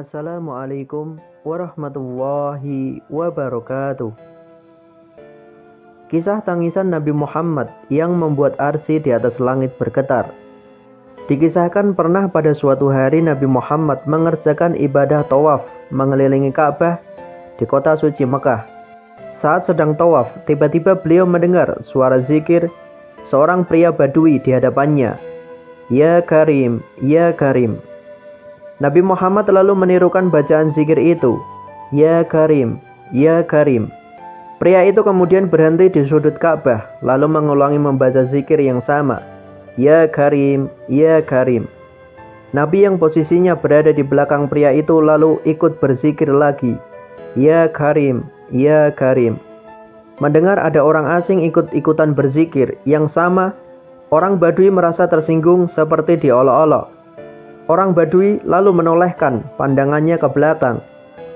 Assalamualaikum warahmatullahi wabarakatuh. Kisah tangisan Nabi Muhammad yang membuat arsy di atas langit bergetar. Dikisahkan pernah pada suatu hari Nabi Muhammad mengerjakan ibadah tawaf mengelilingi Ka'bah di kota suci Mekah. Saat sedang tawaf, tiba-tiba beliau mendengar suara zikir seorang pria Badui di hadapannya. Ya Karim, ya Karim. Nabi Muhammad lalu menirukan bacaan zikir itu. Ya Karim, ya Karim. Pria itu kemudian berhenti di sudut Ka'bah, lalu mengulangi membaca zikir yang sama. Ya Karim, ya Karim. Nabi yang posisinya berada di belakang pria itu lalu ikut berzikir lagi. Ya Karim, ya Karim. Mendengar ada orang asing ikut-ikutan berzikir yang sama, orang Badui merasa tersinggung seperti diolok-olok. Orang Badui lalu menolehkan pandangannya ke belakang,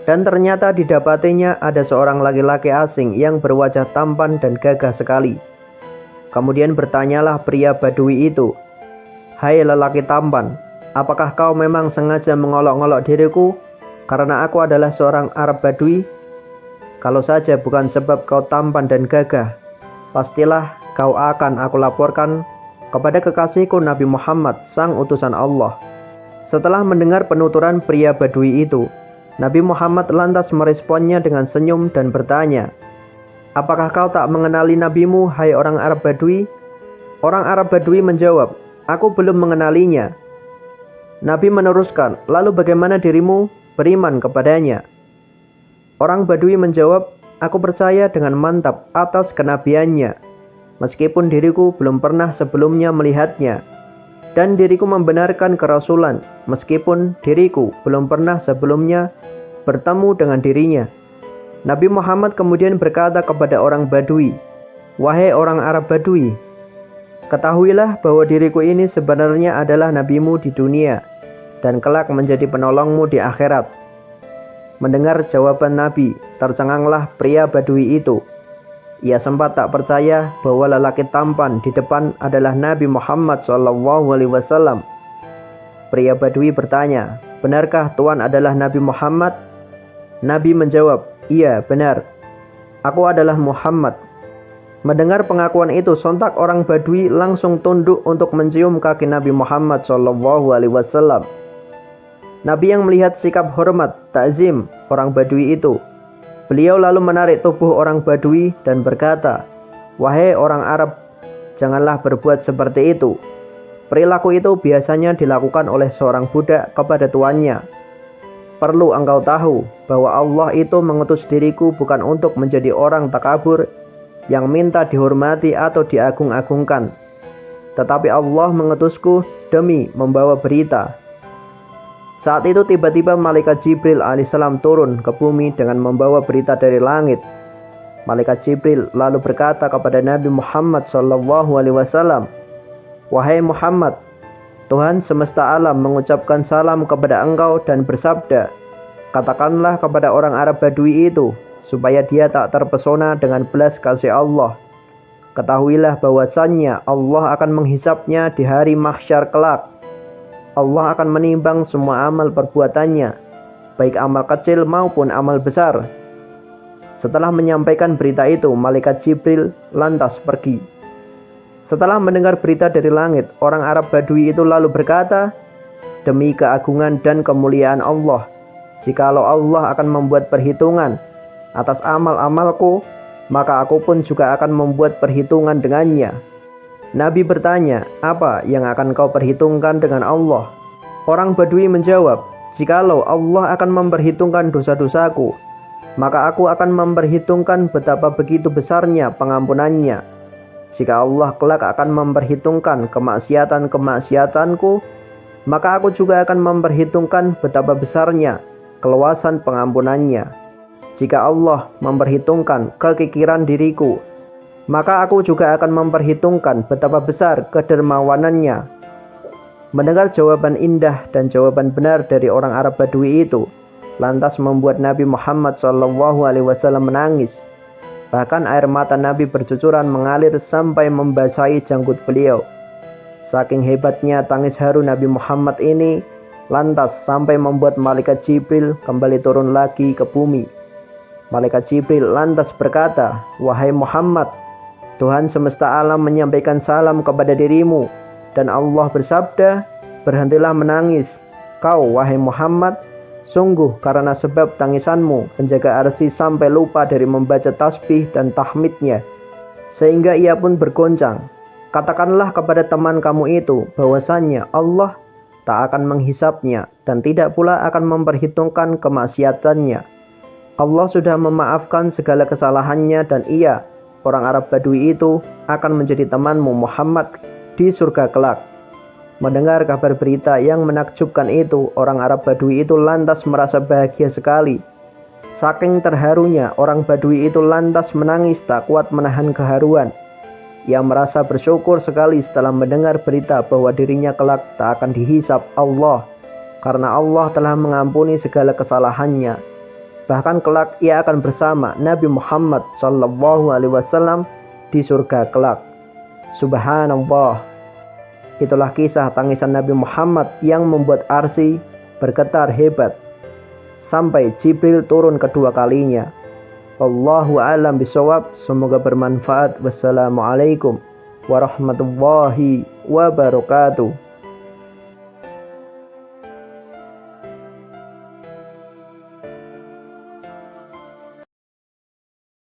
dan ternyata didapatinya ada seorang laki-laki asing yang berwajah tampan dan gagah sekali. Kemudian bertanyalah pria Badui itu, "Hai lelaki tampan, apakah kau memang sengaja mengolok-olok diriku karena aku adalah seorang Arab Badui? Kalau saja bukan sebab kau tampan dan gagah, pastilah kau akan aku laporkan kepada kekasihku Nabi Muhammad, sang utusan Allah." Setelah mendengar penuturan pria Badui itu, Nabi Muhammad lantas meresponnya dengan senyum dan bertanya, "Apakah kau tak mengenali nabimu, hai orang Arab Badui?" Orang Arab Badui menjawab, "Aku belum mengenalinya." Nabi meneruskan, "Lalu bagaimana dirimu beriman kepadanya?" Orang Badui menjawab, "Aku percaya dengan mantap atas kenabiannya, meskipun diriku belum pernah sebelumnya melihatnya. Dan diriku membenarkan kerasulan, meskipun diriku belum pernah sebelumnya bertemu dengan dirinya." Nabi Muhammad kemudian berkata kepada orang Badui, "Wahai orang Arab Badui, ketahuilah bahwa diriku ini sebenarnya adalah nabimu di dunia, dan kelak menjadi penolongmu di akhirat." Mendengar jawaban Nabi, tercenganglah pria Badui itu. Ia sempat tak percaya bahwa lelaki tampan di depan adalah Nabi Muhammad SAW. Pria Badui bertanya, "Benarkah Tuan adalah Nabi Muhammad?" Nabi menjawab, "Iya, benar. Aku adalah Muhammad." Mendengar pengakuan itu, sontak orang Badui langsung tunduk untuk mencium kaki Nabi Muhammad SAW. Nabi yang melihat sikap hormat, takzim orang Badui itu, beliau lalu menarik tubuh orang Badui dan berkata, "Wahai orang Arab, janganlah berbuat seperti itu. Perilaku itu biasanya dilakukan oleh seorang budak kepada tuannya. Perlu engkau tahu bahwa Allah itu mengutus diriku bukan untuk menjadi orang takabur yang minta dihormati atau diagung-agungkan. Tetapi Allah mengutusku demi membawa berita." Saat itu tiba-tiba malaikat Jibril alaihissalam turun ke bumi dengan membawa berita dari langit. Malaikat Jibril lalu berkata kepada Nabi Muhammad SAW, "Wahai Muhammad, Tuhan semesta alam mengucapkan salam kepada engkau dan bersabda, katakanlah kepada orang Arab Badui itu, supaya dia tak terpesona dengan belas kasih Allah. Ketahuilah bahwasannya Allah akan menghisapnya di hari mahsyar kelak. Allah akan menimbang semua amal perbuatannya, baik amal kecil maupun amal besar." Setelah menyampaikan berita itu, malaikat Jibril lantas pergi. Setelah mendengar berita dari langit, orang Arab Badui itu lalu berkata, "Demi keagungan dan kemuliaan Allah, jikalau Allah akan membuat perhitungan atas amal-amalku, maka aku pun juga akan membuat perhitungan dengannya." Nabi bertanya, "Apa yang akan kau perhitungkan dengan Allah?" Orang Badui menjawab, "Jikalau Allah akan memperhitungkan dosa-dosaku, maka aku akan memperhitungkan betapa begitu besarnya pengampunannya. Jika Allah kelak akan memperhitungkan kemaksiatan-kemaksiatanku, maka aku juga akan memperhitungkan betapa besarnya keluasan pengampunannya. Jika Allah memperhitungkan kekikiran diriku, maka aku juga akan memperhitungkan betapa besar kedermawanannya." Mendengar jawaban indah dan jawaban benar dari orang Arab Badui itu, lantas membuat Nabi Muhammad SAW menangis. Bahkan air mata Nabi bercucuran mengalir sampai membasahi janggut beliau. Saking hebatnya tangis haru Nabi Muhammad ini, lantas sampai membuat malaikat Jibril kembali turun lagi ke bumi. Malaikat Jibril lantas berkata, "Wahai Muhammad, Tuhan semesta alam menyampaikan salam kepada dirimu, dan Allah bersabda, berhentilah menangis. Kau, wahai Muhammad, sungguh karena sebab tangisanmu, penjaga arsy sampai lupa dari membaca tasbih dan tahmidnya, sehingga ia pun bergoncang. Katakanlah kepada teman kamu itu bahwasannya Allah tak akan menghisapnya dan tidak pula akan memperhitungkan kemaksiatannya. Allah sudah memaafkan segala kesalahannya dan ia, orang Arab Badui itu, akan menjadi temanmu Muhammad di surga kelak." Mendengar kabar berita yang menakjubkan itu, orang Arab Badui itu lantas merasa bahagia sekali. Saking terharunya, orang Badui itu lantas menangis tak kuat menahan keharuan. Ia merasa bersyukur sekali setelah mendengar berita bahwa dirinya kelak tak akan dihisap Allah, karena Allah telah mengampuni segala kesalahannya. Bahkan kelak ia akan bersama Nabi Muhammad SAW di surga kelak. Subhanallah. Itulah kisah tangisan Nabi Muhammad yang membuat arsy bergetar hebat sampai Jibril turun kedua kalinya. Wallahu a'lam bishawab. Semoga bermanfaat. Wassalamualaikum warahmatullahi wabarakatuh.